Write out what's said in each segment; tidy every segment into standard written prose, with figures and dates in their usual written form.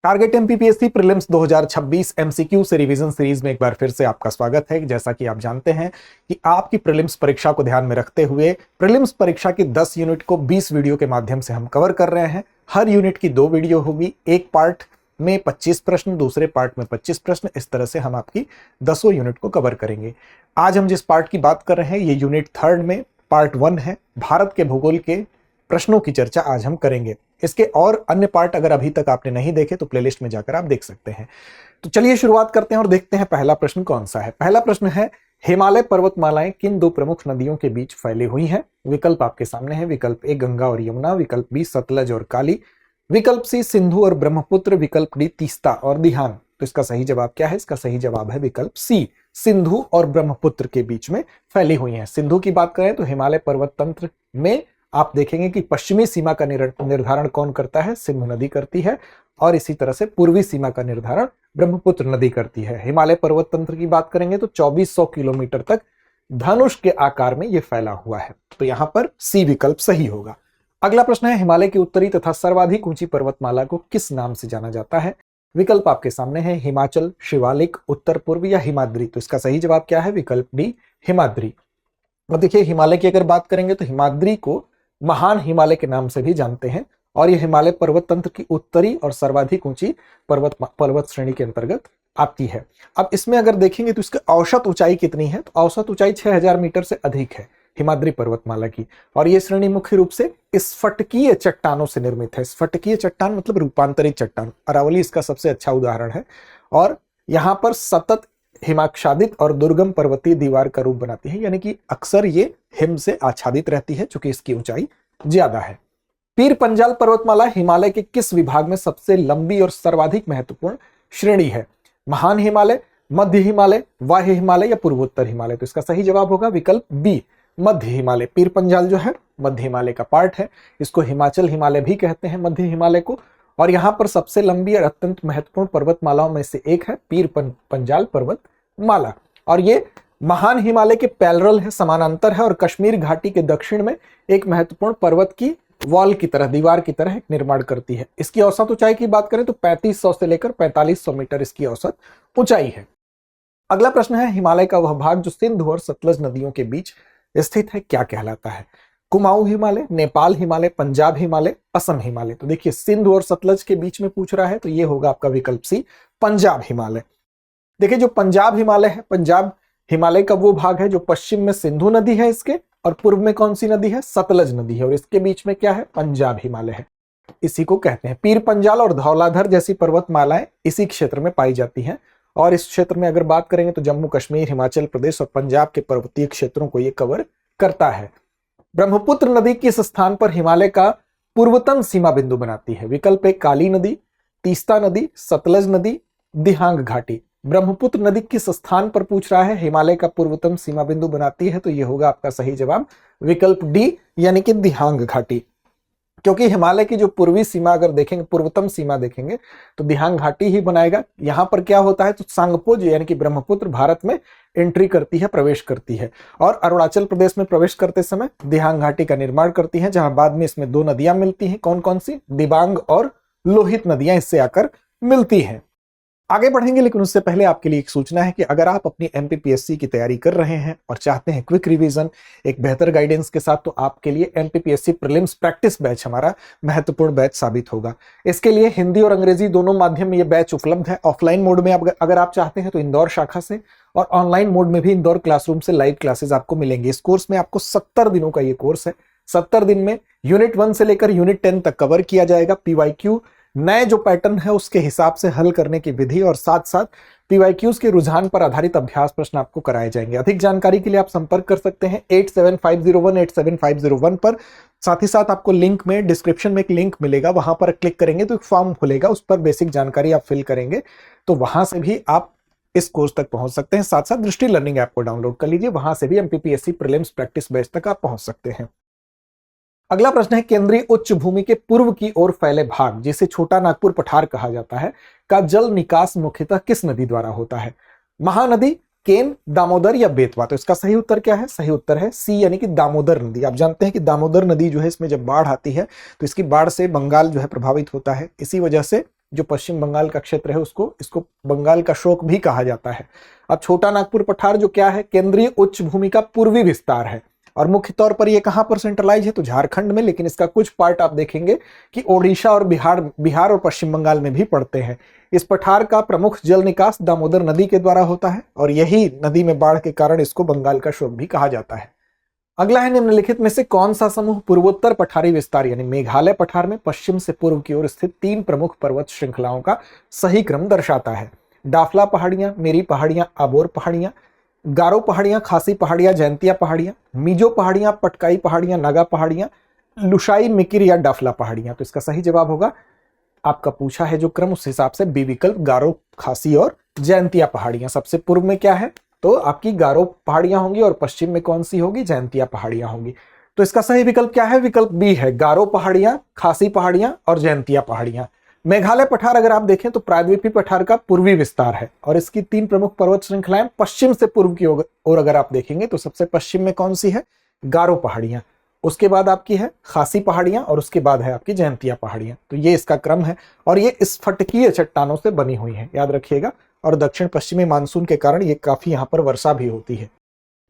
Target MPPSC prelims 2026 MCQ से revision series में एक बार फिर से आपका स्वागत है। जैसा कि आप जानते हैं कि आपकी प्रीलिम्स परीक्षा को ध्यान में रखते हुए प्रीलिम्स परीक्षा की 10 यूनिट को 20 वीडियो के माध्यम से हम कवर कर रहे हैं। हर यूनिट की 2 वीडियो होगी, एक पार्ट में 25 प्रश्न, दूसरे पार्ट में 25 प्रश्न। इस तरह से हम आपकी 10 यूनिट को कवर करेंगे। आज हम जिस पार्ट की बात कर रहे हैं ये यूनिट 3 में पार्ट 1 है। भारत के भूगोल के प्रश्नों की चर्चा आज हम करेंगे। इसके और अन्य पार्ट अगर अभी तक आपने नहीं देखे तो प्लेलिस्ट में जाकर आप देख सकते हैं। तो चलिए शुरुआत करते हैं और देखते हैं पहला प्रश्न कौन सा है। पहला प्रश्न है, हिमालय पर्वतमालाएं किन 2 प्रमुख नदियों के बीच फैली हुई हैं? विकल्प आपके सामने है। विकल्प ए गंगा और यमुना, विकल्प बी सतलज और काली, विकल्प सी सिंधु और ब्रह्मपुत्र, विकल्प डी तीस्ता और दिहांग। तो इसका सही जवाब क्या है? इसका सही जवाब है विकल्प सी, सिंधु और ब्रह्मपुत्र के बीच में फैली हुई हैं। सिंधु की बात करें तो हिमालय पर्वत तंत्र में आप देखेंगे कि पश्चिमी सीमा का निर्धारण कौन करता है? सिंधु नदी करती है। और इसी तरह से पूर्वी सीमा का निर्धारण ब्रह्मपुत्र नदी करती है। हिमालय पर्वत तंत्र की बात करेंगे तो 2400 किलोमीटर तक धनुष के आकार में यह फैला हुआ है। तो यहां पर सी विकल्प सही होगा। अगला प्रश्न है, हिमालय की उत्तरी तथा सर्वाधिक ऊंची पर्वतमाला को किस नाम से जाना जाता है? विकल्प आपके सामने है, हिमाचल, शिवालिक, उत्तर पूर्व या हिमाद्री। तो इसका सही जवाब क्या है? विकल्प डी, हिमाद्री। और देखिए, हिमालय की अगर बात करेंगे तो हिमाद्री को महान हिमालय के नाम से भी जानते हैं और यह हिमालय पर्वत तंत्र की उत्तरी और सर्वाधिक ऊंची पर्वत श्रेणी के अंतर्गत आती है। अब इसमें अगर देखेंगे तो इसकी औसत ऊंचाई कितनी है? तो औसत ऊंचाई 6000 मीटर से अधिक है हिमाद्री पर्वतमाला की। और यह श्रेणी मुख्य रूप से स्फटिकीय चट्टानों से निर्मित है। स्फटिकीय चट्टान मतलब रूपांतरित चट्टान। अरावली इसका सबसे अच्छा उदाहरण है। और यहां पर सतत हिमाच्छादित और दुर्गम पर्वतीय दीवार का रूप बनाती है, यानी कि अक्सर ये हिम से आच्छादित रहती है चूंकि इसकी ऊंचाई ज्यादा है। पीर पंजाल पर्वतमाला हिमालय के किस विभाग में सबसे लंबी और सर्वाधिक महत्वपूर्ण श्रेणी है? महान हिमालय, मध्य हिमालय, वाह्य हिमालय या पूर्वोत्तर हिमालय। तो इसका सही जवाब होगा विकल्प बी, मध्य हिमालय। पीर पंजाल जो है मध्य हिमालय का पार्ट है। इसको हिमाचल हिमालय भी कहते हैं, मध्य हिमालय को। और यहां पर सबसे लंबी और अत्यंत महत्वपूर्ण पर्वतमालाओं में से एक है पीर पंजाल पर्वतमाला। और ये महान हिमालय के पैरेलल है, समानांतर है और कश्मीर घाटी के दक्षिण में एक महत्वपूर्ण पर्वत की वॉल की तरह, दीवार की तरह निर्माण करती है। इसकी औसत ऊंचाई की बात करें तो 3500 से लेकर 4500 मीटर इसकी औसत ऊंचाई है। अगला प्रश्न है, हिमालय का वह भाग जो सिंधु और सतलज नदियों के बीच स्थित है क्या कहलाता है? कुमाऊं हिमालय, नेपाल हिमालय, पंजाब हिमालय, असम हिमालय। तो देखिए, सिंधु और सतलज के बीच में पूछ रहा है तो ये होगा आपका विकल्प सी, पंजाब हिमालय। देखिए, जो पंजाब हिमालय है, पंजाब हिमालय का वो भाग है जो पश्चिम में सिंधु नदी है इसके, और पूर्व में कौन सी नदी है? सतलज नदी है। और इसके बीच में क्या है? पंजाब हिमालय है। इसी को कहते हैं। पीर पंजाल और धौलाधर जैसी पर्वतमालाएं इसी क्षेत्र में पाई जाती हैं। और इस क्षेत्र में अगर बात करेंगे तो जम्मू कश्मीर, हिमाचल प्रदेश और पंजाब के पर्वतीय क्षेत्रों को यह कवर करता है। ब्रह्मपुत्र नदी किस स्थान पर हिमालय का पूर्वतम सीमा बिंदु बनाती है? विकल्प ए काली नदी, तीस्ता नदी, सतलज नदी, दिहांग घाटी। ब्रह्मपुत्र नदी किस स्थान पर पूछ रहा है हिमालय का पूर्वतम सीमा बिंदु बनाती है? तो यह होगा आपका सही जवाब विकल्प डी, यानी कि दिहांग घाटी। क्योंकि हिमालय की जो पूर्वी सीमा अगर देखेंगे, पूर्वतम सीमा देखेंगे तो दिहांग घाटी ही बनाएगा। यहां पर क्या होता है तो सांगपोज यानी कि ब्रह्मपुत्र भारत में एंट्री करती है, प्रवेश करती है और अरुणाचल प्रदेश में प्रवेश करते समय दिहांग घाटी का निर्माण करती है, जहां बाद में इसमें 2 नदियां मिलती हैं। कौन कौन सी? दिबांग और लोहित नदियां इससे आकर मिलती हैं। आगे बढ़ेंगे, लेकिन उससे पहले आपके लिए एक सूचना है कि अगर आप अपनी एमपीपीएससी की तैयारी कर रहे हैं और चाहते हैं क्विक रिवीजन एक बेहतर गाइडेंस के साथ, तो आपके लिए एमपीपीएससी प्रीलिम्स प्रैक्टिस बैच हमारा महत्वपूर्ण बैच साबित होगा। इसके लिए हिंदी और अंग्रेजी दोनों माध्यम में यह बैच उपलब्ध है। ऑफलाइन मोड में अगर आप चाहते हैं तो इंदौर शाखा से, और ऑनलाइन मोड में भी इंदौर क्लासरूम से लाइव क्लासेस आपको मिलेंगे। इस कोर्स में आपको 70 दिनों का ये कोर्स है। 70 दिन में यूनिट 1 से लेकर यूनिट 10 तक कवर किया जाएगा। पीवाईक्यू नए जो पैटर्न है उसके हिसाब से हल करने की विधि और साथ साथ पीवाईक्यूज के रुझान पर आधारित अभ्यास प्रश्न आपको कराए जाएंगे। अधिक जानकारी के लिए आप संपर्क कर सकते हैं 8750187501 पर। साथ ही साथ आपको लिंक में, डिस्क्रिप्शन में एक लिंक मिलेगा, वहां पर क्लिक करेंगे तो एक फॉर्म खुलेगा, उस पर बेसिक जानकारी आप फिल करेंगे तो वहां से भी आप इस कोर्स तक पहुंच सकते हैं। साथ साथ दृष्टि लर्निंग ऐप को डाउनलोड कर लीजिए, वहां से भी एमपीपीएससी प्रीलिम्स प्रैक्टिस बैच तक आप पहुंच सकते हैं। अगला प्रश्न है, केंद्रीय उच्च भूमि के पूर्व की ओर फैले भाग जिसे छोटा नागपुर पठार कहा जाता है का जल निकास मुख्यतः किस नदी द्वारा होता है? महानदी, केन, दामोदर या बेतवा। तो इसका सही उत्तर क्या है? सही उत्तर है सी, यानी कि दामोदर नदी। आप जानते हैं कि दामोदर नदी जो है इसमें जब बाढ़ आती है तो इसकी बाढ़ से बंगाल जो है प्रभावित होता है। इसी वजह से जो पश्चिम बंगाल का क्षेत्र है उसको, इसको बंगाल का शोक भी कहा जाता है। अब छोटा नागपुर पठार जो क्या है, केंद्रीय उच्च भूमि का पूर्वी विस्तार है और मुख्य तौर पर ये कहां पर सेंट्रलाइज है, तो झारखंड में, लेकिन इसका कुछ पार्ट आप देखेंगे कि ओडिशा और बिहार और पश्चिम बंगाल में भी पड़ते हैं। इस पठार का प्रमुख जल निकास दामोदर नदी के द्वारा होता है और यही नदी में बाढ़ के कारण इसको बंगाल का शोक भी कहा जाता है। अगला है, निम्नलिखित में से कौन सा समूह पूर्वोत्तर पठारी विस्तार यानी मेघालय पठार में पश्चिम से पूर्व की ओर स्थित 3 प्रमुख पर्वत श्रृंखलाओं का सही क्रम दर्शाता है। डाफला पहाड़ियां, मेरी पहाड़ियां, आबोर पहाड़ियां, गारो पहाड़ियां, खासी पहाड़ियां, जैंतिया पहाड़ियां, मिजो पहाड़ियां, पटकाई पहाड़ियां, नागा पहाड़ियां, लुशाई, मिकिर या डाफला पहाड़ियां। तो इसका सही जवाब होगा, आपका पूछा है जो क्रम उस हिसाब से बी विकल्प, गारो, खासी और जैंतिया पहाड़ियां। सबसे पूर्व में क्या है, तो आपकी गारो पहाड़ियां होंगी और पश्चिम में कौन सी होगी, जैंतिया पहाड़ियां होंगी। तो इसका सही विकल्प क्या है, विकल्प बी है, गारो पहाड़ियां, खासी पहाड़ियां और जैंतिया पहाड़ियां। मेघालय पठार अगर आप देखें तो प्रायद्वीपीय पठार का पूर्वी विस्तार है और इसकी 3 प्रमुख पर्वत श्रृंखलाएं पश्चिम से पूर्व की ओर अगर आप देखेंगे तो सबसे पश्चिम में कौन सी है, गारो पहाड़ियां, उसके बाद आपकी है खासी पहाड़ियां और उसके बाद है आपकी जैंतिया पहाड़ियां। तो ये इसका क्रम है और ये स्फटिकीय चट्टानों से बनी हुई है, याद रखिएगा। और दक्षिण पश्चिमी मानसून के कारण ये काफी यहाँ पर वर्षा भी होती है।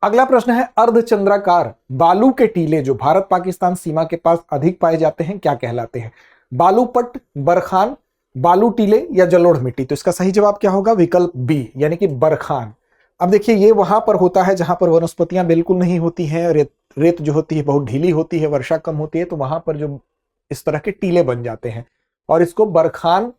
अगला प्रश्न है, अर्धचंद्राकार बालू के टीले जो भारत पाकिस्तान सीमा के पास अधिक पाए जाते हैं क्या कहलाते हैं, बालूपट, बरखान, बालू टीले या जलोढ़ मिट्टी। तो इसका सही जवाब क्या होगा, विकल्प बी यानी कि बरखान। अब देखिए ये वहां पर होता है जहां पर वनस्पतियां बिल्कुल नहीं होती हैं, रेत जो होती है बहुत ढीली होती है, वर्षा कम होती है, तो वहां पर जो इस तरह के टीले बन जाते हैं और इसको बरखान।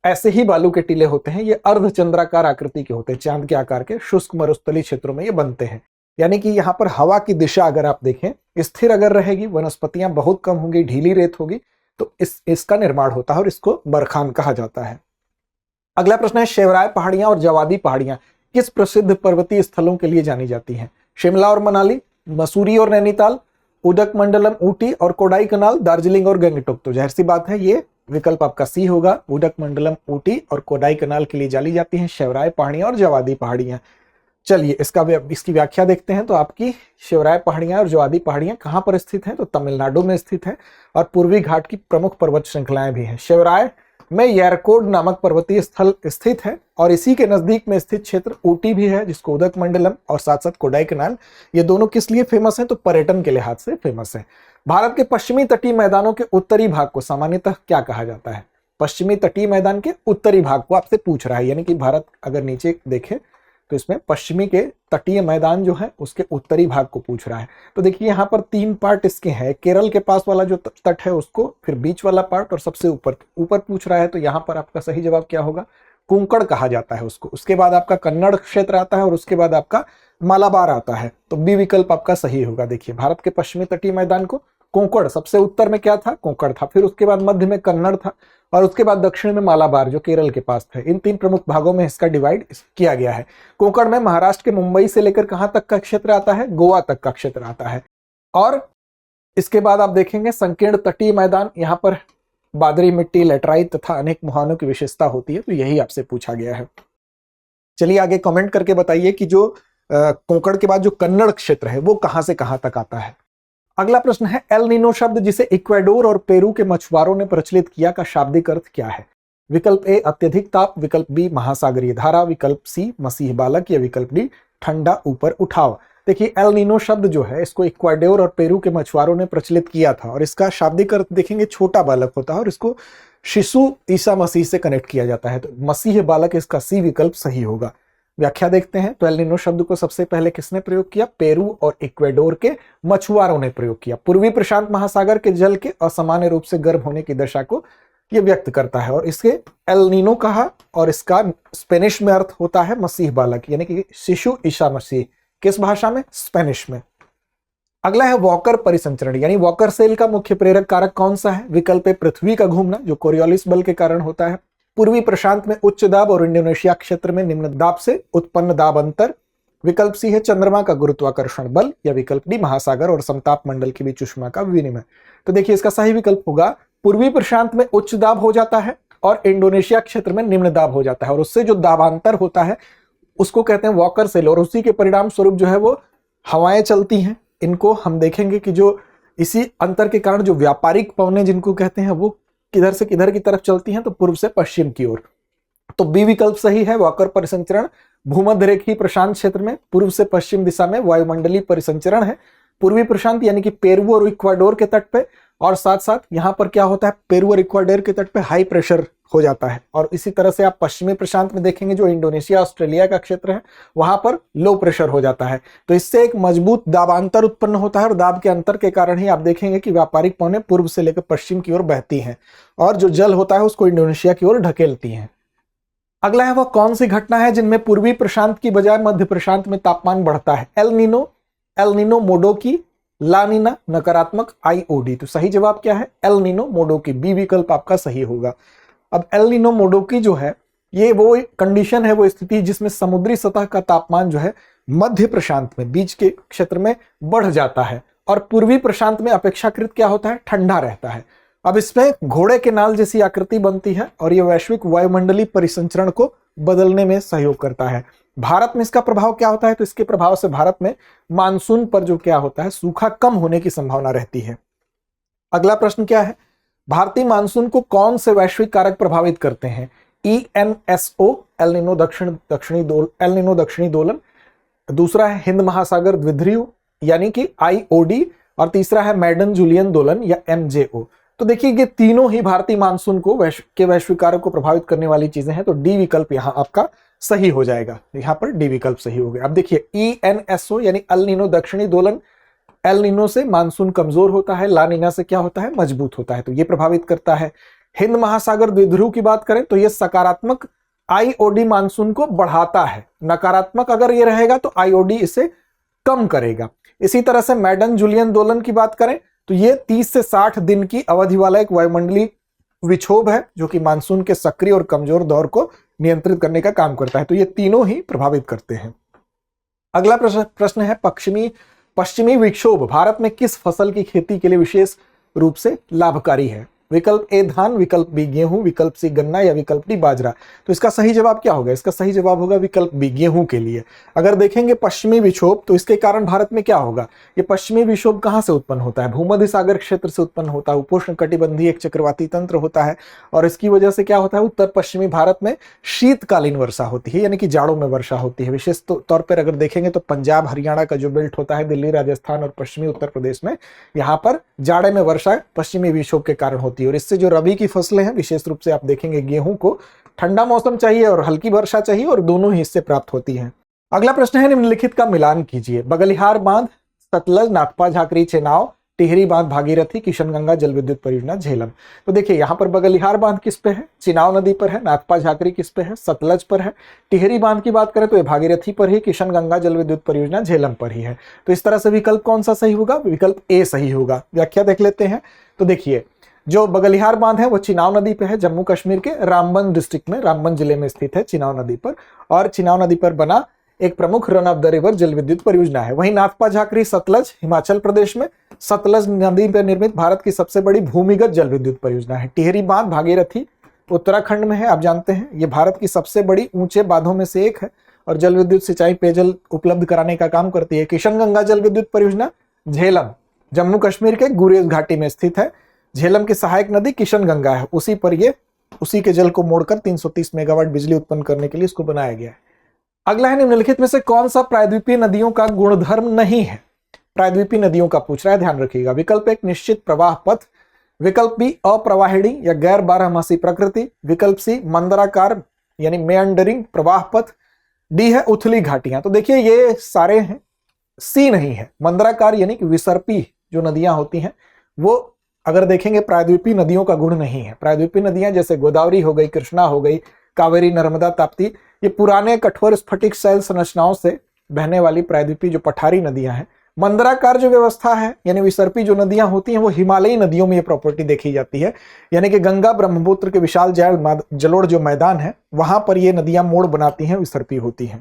ऐसे ही बालू के टीले होते हैं, ये अर्धचंद्राकार आकृति के होते हैं, चांद के आकार के, शुष्क मरुस्थलीय क्षेत्रों में ये बनते हैं। यानी कि यहाँ पर हवा की दिशा अगर आप देखें स्थिर अगर रहेगी, वनस्पतियां बहुत कम होंगी, ढीली रेत होगी, तो इसका निर्माण होता है और इसको बरखान कहा जाता है। अगला प्रश्न है, शेवराय पहाड़ियां और जवादी पहाड़ियां किस प्रसिद्ध पर्वतीय स्थलों के लिए जानी जाती हैं, शिमला और मनाली, मसूरी और नैनीताल, उदकमंडलम ऊटी और कोडाईकनाल, दार्जिलिंग और गंगटोक। तो जाहिर सी बात है ये विकल्प आपका सी होगा, उदकमंडलम ऊटी और कोडाईकनाल के लिए जानी जाती हैं शेवराय पहाड़ियां और जवादी पहाड़ियां। चलिए इसकी व्याख्या देखते हैं। तो आपकी शिवराय पहाड़ियां और जवादी पहाड़ियां कहां पर स्थित हैं, तो तमिलनाडु में स्थित है और पूर्वी घाट की प्रमुख पर्वत श्रृंखलाएं भी हैं। शिवराय में येरकोड नामक पर्वतीय स्थल स्थित है और इसी के नजदीक में स्थित क्षेत्र ऊटी भी है, जिसको उदकमंडलम और साथ साथ कोडाईकनाल, ये दोनों किस लिए फेमस हैं, तो पर्यटन के लिहाज से फेमस है। भारत के पश्चिमी तटीय मैदानों के उत्तरी भाग को सामान्यतः क्या कहा जाता है, पश्चिमी तटीय मैदान के उत्तरी भाग को आपसे पूछ रहा है, यानी कि भारत अगर नीचे देखे तो इसमें पश्चिमी के तटीय मैदान जो है उसके उत्तरी भाग को पूछ रहा है। तो देखिए यहाँ पर 3 पार्ट इसके हैं, केरल के पास वाला जो तट है उसको, फिर बीच वाला पार्ट और सबसे ऊपर पूछ रहा है। तो यहाँ पर आपका सही जवाब क्या होगा, कोंकण कहा जाता है उसको। उसके बाद आपका कन्नड़ क्षेत्र आता है और उसके बाद आपका मालाबार आता है। तो बी विकल्प आपका सही होगा। देखिए भारत के पश्चिमी तटीय मैदान को कोंकण, सबसे उत्तर में क्या था, कोंकण था, फिर उसके बाद मध्य में कन्नड़ था और उसके बाद दक्षिण में मालाबार जो केरल के पास था। इन 3 प्रमुख भागों में इसका डिवाइड किया गया है। कोंकण में महाराष्ट्र के मुंबई से लेकर कहां तक का क्षेत्र आता है, गोवा तक का क्षेत्र आता है। और इसके बाद आप देखेंगे संकीर्ण तटीय मैदान, यहाँ पर बादरी मिट्टी, लेटराइट तथा अनेक मुहानों की विशेषता होती है। तो यही आपसे पूछा गया है। चलिए आगे कमेंट करके बताइए कि जो कोंकण के बाद जो कन्नड़ क्षेत्र है वो कहां से कहां तक आता है। अगला प्रश्न है, एल नीनो शब्द जिसे इक्वाडोर और पेरू के मछुआरों ने प्रचलित किया का शाब्दिक अर्थ क्या है, विकल्प ए अत्यधिक ताप, विकल्प बी महासागरीय धारा, विकल्प सी मसीह बालक या विकल्प डी ठंडा ऊपर उठाव। देखिए एल नीनो शब्द जो है इसको इक्वाडोर और पेरू के मछुआरों ने प्रचलित किया था और इसका शाब्दिक अर्थ देखेंगे छोटा बालक होता है और इसको शिशु ईसा मसीह से कनेक्ट किया जाता है। तो मसीह बालक इसका सी विकल्प सही होगा। व्याख्या देखते हैं। तो एल नीनो शब्द को सबसे पहले किसने प्रयोग किया, पेरू और इक्वाडोर के मछुआरों ने प्रयोग किया। पूर्वी प्रशांत महासागर के जल के असामान्य रूप से गर्म होने की दशा को यह व्यक्त करता है और इसके एल नीनो कहा और इसका स्पेनिश में अर्थ होता है मसीह बालक, यानी कि शिशु ईसा मसीह। किस भाषा में, स्पेनिश में। अगला है वॉकर परिसंचरण, यानी वॉकर सेल का मुख्य प्रेरक कारक कौन सा है, विकल्प ए पृथ्वी का घूमना जो कोरियोलिस बल के कारण होता है, पूर्वी प्रशांत में उच्च दाब और इंडोनेशिया क्षेत्र में निम्न दाब से उत्पन्न दाब अंतर, विकल्प सी है चंद्रमा का गुरुत्वाकर्षण बल या विकल्प डी महासागर और समताप मंडल के बीच उष्मा का विनिमय। तो देखिए इसका सही विकल्प होगा पूर्वी प्रशांत में उच्च दाब हो जाता है और इंडोनेशिया क्षेत्र में निम्न दाब हो जाता है और उससे जो दाबांतर होता है उसको कहते हैं वॉकर सेल और उसी के परिणाम स्वरूप जो है वो हवाएं चलती हैं। इनको हम देखेंगे कि जो इसी अंतर के कारण जो व्यापारिक पवनें जिनको कहते हैं वो किधर से किधर की तरफ चलती हैं, तो पूर्व से पश्चिम की ओर। तो बी विकल्प सही है। वॉकर परिसंचरण भूमध्य रेखीय प्रशांत क्षेत्र में पूर्व से पश्चिम दिशा में वायुमंडलीय परिसंचरण है। पूर्वी प्रशांत यानी कि पेरू और इक्वाडोर के तट पे, और साथ साथ यहाँ पर क्या होता है, पेरू और इक्वाडोर के तट पे हाई प्रेशर हो जाता है। और इसी तरह से आप पश्चिमी प्रशांत में देखेंगे, जो इंडोनेशिया ऑस्ट्रेलिया का क्षेत्र है, वहां पर लो प्रेशर हो जाता है। तो इससे एक मजबूत दाबांतर उत्पन्न होता है, और दाब के अंतर के कारण ही आप देखेंगे कि व्यापारिक पवनें पूर्व से लेकर पश्चिम की ओर बहती हैं, और जो जल होता है उसको इंडोनेशिया की ओर ढकेलती हैं। अगला है, वह कौन सी घटना है जिनमें पूर्वी प्रशांत की बजाय मध्य प्रशांत में तापमान बढ़ता है? एल नीनो, मोडोकी, ला नीना, नकारात्मक, आईओडी। तो सही जवाब क्या है? एल नीनो मोडोकी, बी विकल्प आपका सही होगा। अब एल नीनो मोडोकी जो है, ये वो कंडीशन है, वो स्थिति जिसमें समुद्री सतह का तापमान जो है मध्य प्रशांत में, बीच के क्षेत्र में बढ़ जाता है, और पूर्वी प्रशांत में अपेक्षाकृत क्या होता है, ठंडा रहता है। अब इसमें घोड़े के नाल जैसी आकृति बनती है, और यह वैश्विक वायुमंडलीय परिसंचरण को बदलने में सहयोग करता है। भारत में इसका प्रभाव क्या होता है? तो इसके प्रभाव से भारत में मानसून पर जो क्या होता है, सूखा कम होने की संभावना रहती है। अगला प्रश्न क्या है? भारतीय मानसून को कौन से वैश्विक कारक प्रभावित करते हैं? ENSO, एल नीनो दक्षिणी दोलन, दूसरा है हिंद महासागर द्विध्रुव यानी कि IOD, और तीसरा है मैडन जूलियन दोलन या MJO। तो देखिए, ये तीनों ही भारतीय मानसून को वैश्विक कारक को प्रभावित करने वाली चीजें हैं। तो डी विकल्प यहां आपका सही हो जाएगा। यहां पर डी विकल्प सही हो गया। अब देखिए, ENSO यानी अल नीनो दक्षिणी दोलन, एल नीनो से मानसून कमजोर होता है, ला नीना से क्या होता है, मजबूत होता है, तो ये प्रभावित करता है। हिंद महासागर द्विध्रुव की बात करें तो ये सकारात्मक IOD मानसून को बढ़ाता है, नकारात्मक अगर ये रहेगा तो IOD इसे कम करेगा। इसी तरह से मैडन जूलियन दोलन की बात करें तो ये 30 से 60 दिन की अवधि वाला एक वायुमंडलीय विक्षोभ है, जो कि मानसून के सक्रिय और कमजोर दौर को नियंत्रित करने का काम करता है। तो ये तीनों ही प्रभावित करते हैं। अगला प्रश्न है, पश्चिमी विक्षोभ भारत में किस फसल की खेती के लिए विशेष रूप से लाभकारी है? विकल्प ए धान, विकल्प बी गेहूं, विकल्प सी गन्ना या विकल्प डी बाजरा। तो इसका सही जवाब क्या होगा? इसका सही जवाब होगा विकल्प बी गेहूं के लिए। अगर देखेंगे पश्चिमी विक्षोभ, तो इसके कारण भारत में क्या होगा? ये पश्चिमी विक्षोभ कहां से उत्पन्न होता है? भूमध्य सागर क्षेत्र से उत्पन्न होता है। उपोष्ण कटिबंधीय एक चक्रवाती तंत्र होता है, और इसकी वजह से क्या होता है, उत्तर पश्चिमी भारत में शीतकालीन वर्षा होती है, यानी कि जाड़ों में वर्षा होती है। विशेष तौर पर अगर देखेंगे तो पंजाब हरियाणा का जो बेल्ट होता है, दिल्ली राजस्थान और पश्चिमी उत्तर प्रदेश में, यहाँ पर जाड़े में वर्षा पश्चिमी विक्षोभ के कारण होती है। और इससे जो रबी की फसलें हैं, विशेष रूप से आप देखेंगे गेहूं को ठंडा मौसम चाहिए और हल्की वर्षा चाहिए, और दोनों ही इससे प्राप्त होती हैं। अगला प्रश्न है, निम्नलिखित का मिलान कीजिए। बगलिहार बांध, सतलज, नाथपा झाकरी चेनाव, टिहरी बांध भागीरथी, किशनगंगा जल विद्युत परियोजना झेलम। तो देखिए, यहाँ पर बगलिहार बांध किस पे है? चिनाव नदी पर है। नाथपा झाकरी किस पे है? सतलज पर है। टिहरी बांध की बात करें तो ये भागीरथी पर ही, किशनगंगा जल विद्युत परियोजना झेलम पर ही है। तो इस तरह से विकल्प कौन सा सही होगा? विकल्प ए सही होगा। व्याख्या देख लेते हैं। तो देखिए, जो बगलिहार बांध है वो चिनाव नदी पे है, जम्मू कश्मीर के रामबन डिस्ट्रिक्ट में, रामबन जिले में स्थित है चिनाव नदी पर, और चिनाव नदी पर बना एक प्रमुख रन ऑफ द रिवर जल विद्युत परियोजना है। वहीं नाथपा झाकरी सतलज हिमाचल प्रदेश में सतलज नदी पर निर्मित भारत की सबसे बड़ी भूमिगत जल विद्युत परियोजना है। टिहरी बांध भागीरथी उत्तराखंड में है, आप जानते हैं ये भारत की सबसे बड़ी ऊंचे बांधों में से एक है, और जल विद्युत सिंचाई पेयजल उपलब्ध कराने का काम करती है। किशनगंगा जल विद्युत परियोजना झेलम जम्मू कश्मीर के गुरेज घाटी में स्थित है। झेलम की सहायक नदी किशनगंगा है, उसी के जल को मोड़कर 330 मेगावाट बिजली उत्पन्न करने के लिए इसको बनाया गया है। अगला है, निम्नलिखित में से कौन सा प्रायद्वीपीय नदियों का गुणधर्म नहीं है? प्रायद्वीपीय नदियों का पूछ रहा है, ध्यान रखिएगा। विकल्प एक निश्चित प्रवाह पथ, विकल्प बी अप्रवाहिणी या गैर बारहमासी प्रकृति, विकल्प सी मंदराकार यानी मेंडरिंग प्रवाह पथ, डी है उथली घाटियां। तो देखिए, ये सारे हैं, सी नहीं है। मंदराकार यानी कि विसर्पी जो नदियां होती हैं, वो अगर देखेंगे प्रायद्वीपीय नदियों का गुण नहीं है। प्रायद्वीपीय नदियां जैसे गोदावरी हो गई, कृष्णा हो गई, कावेरी, नर्मदा, ताप्ती, ये पुराने कठोर स्फटिक शैल संरचनाओं से बहने वाली प्रायद्वीपीय जो पठारी नदियां हैं। मंदराकार जो व्यवस्था है यानी विसर्पी जो नदियां होती हैं, वो हिमालयी नदियों में ये प्रॉपर्टी देखी जाती है, यानी कि गंगा ब्रह्मपुत्र के विशाल जलोढ़ जो मैदान है, वहां पर ये नदियां मोड़ बनाती हैं, विसर्पी होती हैं।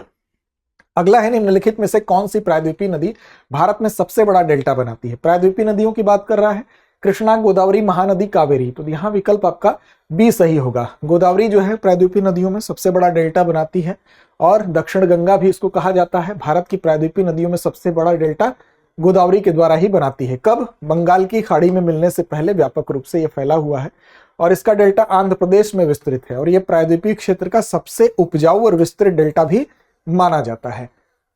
अगला है, निम्नलिखित में से कौन सी प्रायद्वीपीय नदी भारत में सबसे बड़ा डेल्टा बनाती है? प्रायद्वीपीय नदियों की बात कर रहा है, कृष्णा, गोदावरी, महानदी, कावेरी। तो यहाँ विकल्प आपका बी सही होगा। गोदावरी जो है प्रायद्वीपीय नदियों में सबसे बड़ा डेल्टा बनाती है, और दक्षिण गंगा भी इसको कहा जाता है। भारत की प्रायद्वीपीय नदियों में सबसे बड़ा डेल्टा गोदावरी के द्वारा ही बनाती है। कब? बंगाल की खाड़ी में मिलने से पहले व्यापक रूप से यह फैला हुआ है, और इसका डेल्टा आंध्र प्रदेश में विस्तृत है और यह प्रायद्वीपीय क्षेत्र का सबसे उपजाऊ और विस्तृत डेल्टा भी माना जाता है।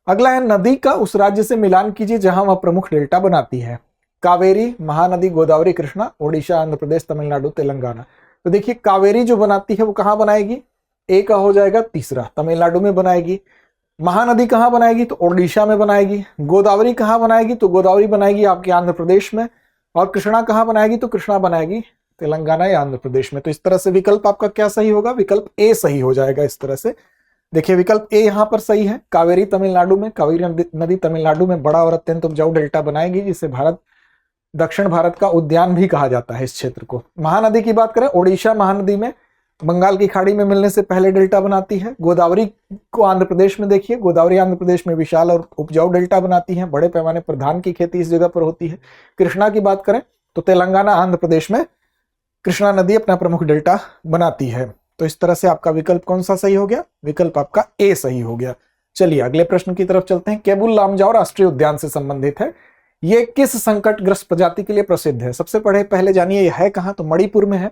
अगला है नदी का उस राज्य से मिलान कीजिए जहां वह प्रमुख डेल्टा बनाती है। कावेरी, महानदी, गोदावरी, कृष्णा, ओडिशा, आंध्र प्रदेश, तमिलनाडु, तेलंगाना। तो देखिए कावेरी जो बनाती है वो कहां बनाएगी, ए का हो जाएगा तीसरा, तमिलनाडु में बनाएगी। महानदी कहां बनाएगी, तो ओडिशा में बनाएगी। गोदावरी कहां बनाएगी, तो गोदावरी बनाएगी आपके आंध्र प्रदेश में। और कृष्णा कहां बनाएगी, तो कृष्णा बनाएगी तेलंगाना या आंध्र प्रदेश में। तो इस तरह से विकल्प आपका क्या सही होगा, विकल्प ए सही हो जाएगा। इस तरह से देखिए विकल्प ए यहां पर सही है। कावेरी तमिलनाडु में, कावेरी नदी तमिलनाडु में बड़ा और अत्यंत उपजाऊ डेल्टा बनाएगी, जिसे दक्षिण भारत का उद्यान भी कहा जाता है इस क्षेत्र को। महानदी की बात करें, ओडिशा महानदी में बंगाल की खाड़ी में मिलने से पहले डेल्टा बनाती है। गोदावरी को आंध्र प्रदेश में देखिए, गोदावरी आंध्र प्रदेश में विशाल और उपजाऊ डेल्टा बनाती है, बड़े पैमाने पर धान की खेती इस जगह पर होती है। कृष्णा की बात करें तो तेलंगाना आंध्र प्रदेश में कृष्णा नदी अपना प्रमुख डेल्टा बनाती है। तो इस तरह से आपका विकल्प कौन सा सही हो गया, विकल्प आपका ए सही हो गया। चलिए अगले प्रश्न की तरफ चलते हैं। केबुल लामजाओ राष्ट्रीय उद्यान से संबंधित है। ये किस संकटग्रस्त प्रजाति के लिए प्रसिद्ध है? सबसे पहले जानिए यह है कहां, तो मणिपुर में है।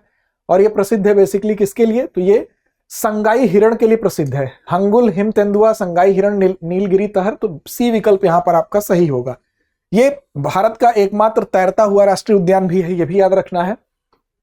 और ये प्रसिद्ध है बेसिकली किसके लिए, तो ये संगाई हिरण के लिए प्रसिद्ध है। हंगुल, हिम तेंदुआ, संगाई हिरण, नीलगिरी तहर। तो सी विकल्प यहां पर आपका सही होगा। ये भारत का एकमात्र तैरता हुआ राष्ट्रीय उद्यान भी है, ये भी याद रखना है।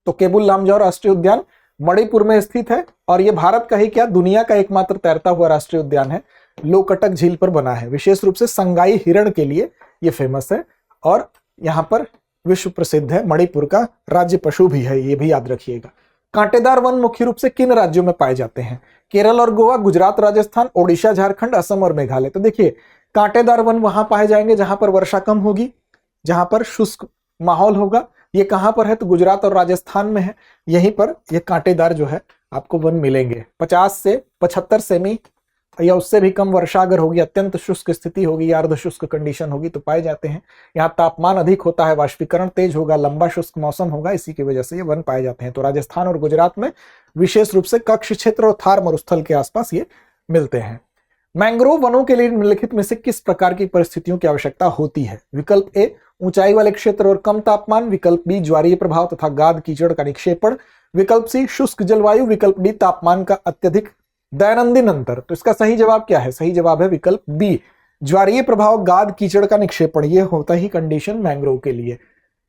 तो केबुल लामजाओ राष्ट्रीय उद्यान मणिपुर में स्थित है और यह भारत का ही क्या, दुनिया का एकमात्र तैरता हुआ राष्ट्रीय उद्यान है। लोकटक झील पर बना है, विशेष रूप से संगाई हिरण के लिए यह फेमस है और यहां पर विश्व प्रसिद्ध है। मणिपुर का राज्य पशु भी है, ये भी याद रखिएगा। कांटेदार वन मुख्य रूप से किन राज्यों में पाए जाते हैं? केरल और गोवा, गुजरात, राजस्थान, ओडिशा, झारखंड, असम और मेघालय। तो देखिए कांटेदार वन वहां पाए जाएंगे जहां पर वर्षा कम होगी, जहां पर शुष्क माहौल होगा। ये कहां पर है, तो गुजरात और राजस्थान में है। यहीं पर ये कांटेदार जो है आपको वन मिलेंगे। 50 से 75 सेमी या उससे भी कम वर्षा अगर होगी, अत्यंत शुष्क स्थिति होगी या अर्ध शुष्क कंडीशन होगी तो पाए जाते हैं। यहाँ तापमान अधिक होता है, वाष्पीकरण तेज होगा, लंबा शुष्क मौसम होगा, इसी की वजह से ये वन पाए जाते हैं। तो राजस्थान और गुजरात में विशेष रूप से कक्ष क्षेत्र और थार मरुस्थल के आसपास ये मिलते हैं। मैंग्रोव वनों के लिए निम्नलिखित में से किस प्रकार की परिस्थितियों की आवश्यकता होती है? विकल्प ए ऊंचाई वाले क्षेत्र और कम तापमान, विकल्प बी ज्वारीय प्रभाव तथा गाद कीचड़ का निक्षेपण, विकल्प सी शुष्क जलवायु, विकल्प डी तापमान का अत्यधिक दैनंदिन अंतर। तो इसका सही जवाब क्या है? सही जवाब है विकल्प बी, ज्वारीय प्रभाव, गाद कीचड़ का निक्षेपण। ये होता ही कंडीशन मैंग्रोव के लिए।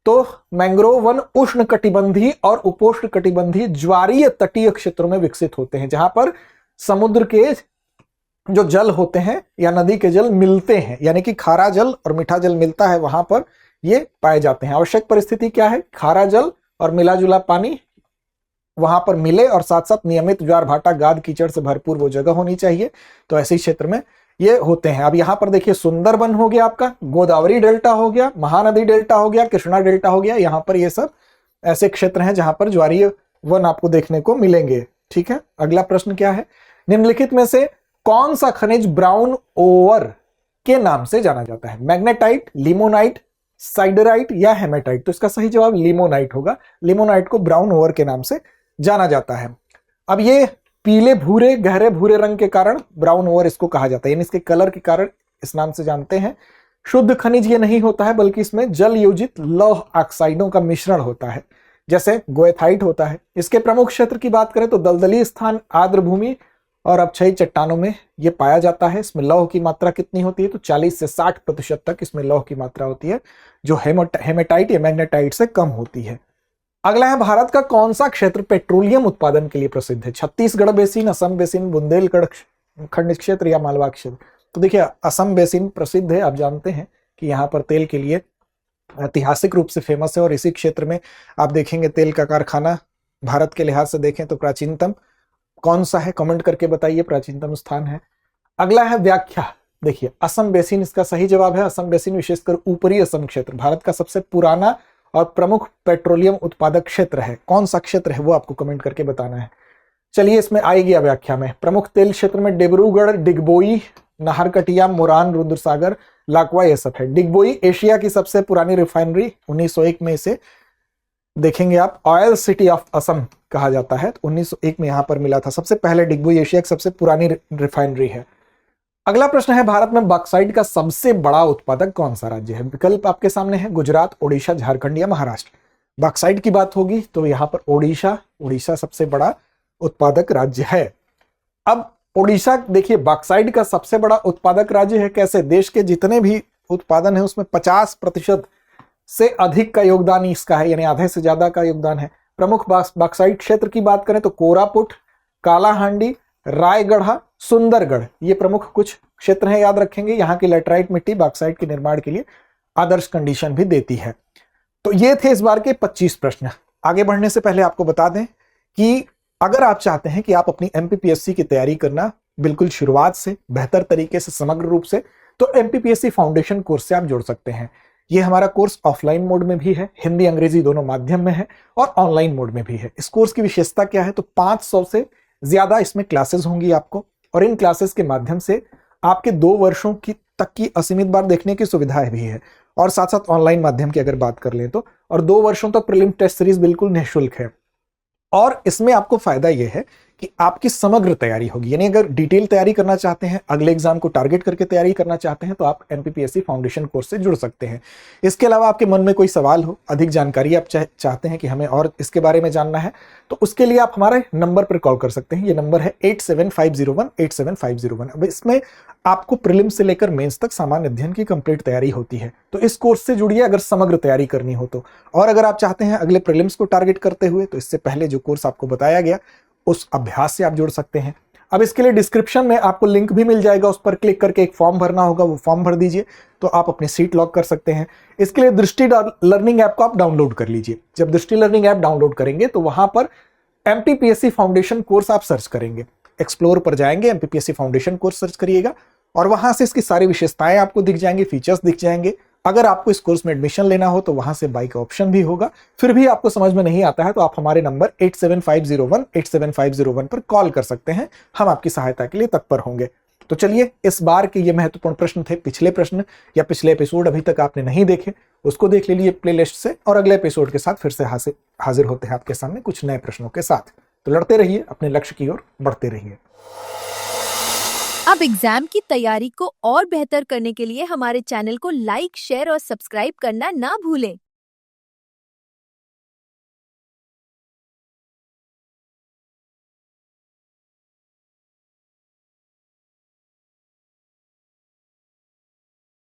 तो मैंग्रोव वन उष्ण कटिबंधीय और उपोष्ण कटिबंधीय ज्वारीय तटीय क्षेत्रों में विकसित होते हैं, जहां पर समुद्र के जो जल होते हैं या नदी के जल मिलते हैं, यानी कि खारा जल और मीठा जल मिलता है, वहां पर ये पाए जाते हैं। आवश्यक परिस्थिति क्या है? खारा जल और मिला जुला पानी वहां पर मिले और साथ साथ नियमित ज्वार भाटा, गाद कीचड़ से भरपूर वो जगह होनी चाहिए। तो ऐसे क्षेत्र में ये होते हैं। अब यहां पर देखिए सुंदरबन हो गया आपका, गोदावरी डेल्टा हो गया, महानदी डेल्टा हो गया, कृष्णा डेल्टा हो गया। यहां पर ये सब ऐसे क्षेत्र हैं जहां पर ज्वारीय वन आपको देखने को मिलेंगे। ठीक है, अगला प्रश्न क्या है? निम्नलिखित में से कौन सा खनिज ब्राउन ओवर के नाम से जाना जाता है? मैग्नेटाइट, लिमोनाइट, साइडराइट या हेमेटाइट? तो इसका सही जवाब लिमोनाइट होगा। लिमोनाइट को ब्राउन ओवर के नाम से जाना जाता है। अब ये पीले भूरे, गहरे भूरे रंग के कारण ब्राउन ओवर इसको कहा जाता है, यानी इसके कलर के कारण इस नाम से जानते हैं। शुद्ध खनिज ये नहीं होता है, बल्कि इसमें जल योजित लौह ऑक्साइडों का मिश्रण होता है, जैसे गोएथाइट होता है। इसके प्रमुख क्षेत्र की बात करें तो दलदली स्थान, आर्द्र भूमि और अपक्षयी चट्टानों में ये पाया जाता है। इसमें लौह की मात्रा कितनी होती है? तो 40 से 60% तक इसमें लौह की मात्रा होती है, जो हेमेटाइट या मैग्नेटाइट से कम होती है। अगला है भारत का कौन सा क्षेत्र पेट्रोलियम उत्पादन के लिए प्रसिद्ध है? छत्तीसगढ़ बेसिन, असम बेसिन, बुंदेलखंड खंड क्षेत्र या मालवा क्षेत्र? तो देखिए असम बेसिन प्रसिद्ध है। आप जानते हैं कि यहाँ पर तेल के लिए ऐतिहासिक रूप से फेमस है और इसी क्षेत्र में आप देखेंगे तेल का कारखाना भारत के लिहाज से देखें तो प्राचीनतम कौन सा है? कमेंट करके बताइए प्राचीनतम स्थान है। अगला है व्याख्या। देखिए असम बेसिन इसका सही जवाब है। असम बेसिन विशेषकर ऊपरी असम क्षेत्र भारत का सबसे पुराना और प्रमुख पेट्रोलियम उत्पादक क्षेत्र है। कौन सा क्षेत्र है वो आपको कमेंट करके बताना है। चलिए इसमें आएगी व्याख्या में। प्रमुख तेल क्षेत्र में डिब्रूगढ़, डिगबोई, नाहरकटिया, मोरान, रुद्रसागर, लाकवा ये सब है। डिगबोई एशिया की सबसे पुरानी रिफाइनरी 1901 में इसे देखेंगे आप ऑयल सिटी ऑफ असम कहा जाता है। तो 1901 में यहां पर मिला था सबसे पहले। डिगबोई एशिया की सबसे पुरानी रिफाइनरी है। अगला प्रश्न है भारत में बॉक्साइट का सबसे बड़ा उत्पादक कौन सा राज्य है? विकल्प आपके सामने है गुजरात, ओडिशा, झारखंड या महाराष्ट्र। बॉक्साइट की बात होगी तो यहाँ पर उड़ीसा सबसे बड़ा उत्पादक राज्य है। अब उड़ीसा देखिए बॉक्साइट का सबसे बड़ा उत्पादक राज्य है। कैसे? देश के जितने भी उत्पादन है उसमें 50% से अधिक का योगदान इसका है, यानी आधे से ज्यादा का योगदान है। प्रमुख बॉक्साइट क्षेत्र की बात करें तो कोरापुट, कालाहांडी, रायगढ़, सुंदरगढ़, ये प्रमुख कुछ क्षेत्र हैं, याद रखेंगे। यहाँ की लेटराइट मिट्टी बॉक्साइट के निर्माण के लिए आदर्श कंडीशन भी देती है। तो ये थे इस बार के 25 प्रश्न। आगे बढ़ने से पहले आपको बता दें कि अगर आप चाहते हैं कि आप अपनी एमपीपीएससी की तैयारी करना बिल्कुल शुरुआत से बेहतर तरीके से, समग्र रूप से, तो एमपीपीएससी फाउंडेशन कोर्स से आप जुड़ सकते हैं। ये हमारा कोर्स ऑफलाइन मोड में भी है, हिंदी अंग्रेजी दोनों माध्यम में है, और ऑनलाइन मोड में भी है। इस कोर्स की विशेषता क्या है? तो 500 से ज्यादा इसमें क्लासेस होंगी आपको, और इन क्लासेस के माध्यम से आपके 2 वर्षों की तक की असीमित बार देखने की सुविधा भी है, और साथ साथ ऑनलाइन माध्यम की अगर बात कर लें तो, और 2 वर्षों तक प्रीलिम टेस्ट सीरीज बिल्कुल निःशुल्क है। और इसमें आपको फायदा यह है कि आपकी समग्र तैयारी होगी, यानी अगर डिटेल तैयारी करना चाहते हैं, अगले एग्जाम को टारगेट करके तैयारी करना चाहते हैं, तो आप एमपीपीएससी फाउंडेशन कोर्स से जुड़ सकते हैं। इसके अलावा आपके मन में कोई सवाल हो, अधिक जानकारी आप चाहते हैं कि हमें और इसके बारे में जानना है, तो उसके लिए आप हमारे नंबर पर कॉल कर सकते हैं। ये नंबर है 8750187501। अब इसमें आपको प्रीलिम से लेकर मेंस तक सामान्य अध्ययन की कंप्लीट तैयारी होती है। तो इस कोर्स से जुड़िए अगर समग्र तैयारी करनी हो तो। और अगर आप चाहते हैं अगले प्रीलिम्स को टारगेट करते हुए, तो इससे पहले जो कोर्स आपको बताया गया उस अभ्यास से आप जुड़ सकते हैं। अब इसके लिए डिस्क्रिप्शन में आपको लिंक भी मिल जाएगा, उस पर क्लिक करके एक फॉर्म भरना होगा, वो फॉर्म भर दीजिए तो आप अपनी सीट लॉक कर सकते हैं। इसके लिए दृष्टि लर्निंग ऐप को आप डाउनलोड कर लीजिए। जब दृष्टि लर्निंग ऐप डाउनलोड करेंगे तो वहां पर एमपीपीएससी फाउंडेशन कोर्स आप सर्च करेंगे, एक्सप्लोर पर जाएंगे, एमपीपीएससी फाउंडेशन कोर्स सर्च करिएगा, और वहां से इसकी सारी विशेषताएं आपको दिख जाएंगी, फीचर्स दिख जाएंगे। अगर आपको इस कोर्स में एडमिशन लेना हो तो वहां से बाई का ऑप्शन भी होगा। फिर भी आपको समझ में नहीं आता है तो आप हमारे नंबर 8750187501 पर कॉल कर सकते हैं, हम आपकी सहायता के लिए तत्पर होंगे। तो चलिए, इस बार के ये महत्वपूर्ण प्रश्न थे। पिछले प्रश्न या पिछले एपिसोड अभी तक आपने नहीं देखे, उसको देख लीजिए प्लेलिस्ट से, और अगले एपिसोड के साथ फिर से हाजिर होते हैं आपके सामने कुछ नए प्रश्नों के साथ। तो लड़ते रहिए, अपने लक्ष्य की ओर बढ़ते रहिए। अब एग्जाम की तैयारी को और बेहतर करने के लिए हमारे चैनल को लाइक, शेयर और सब्सक्राइब करना ना भूलें।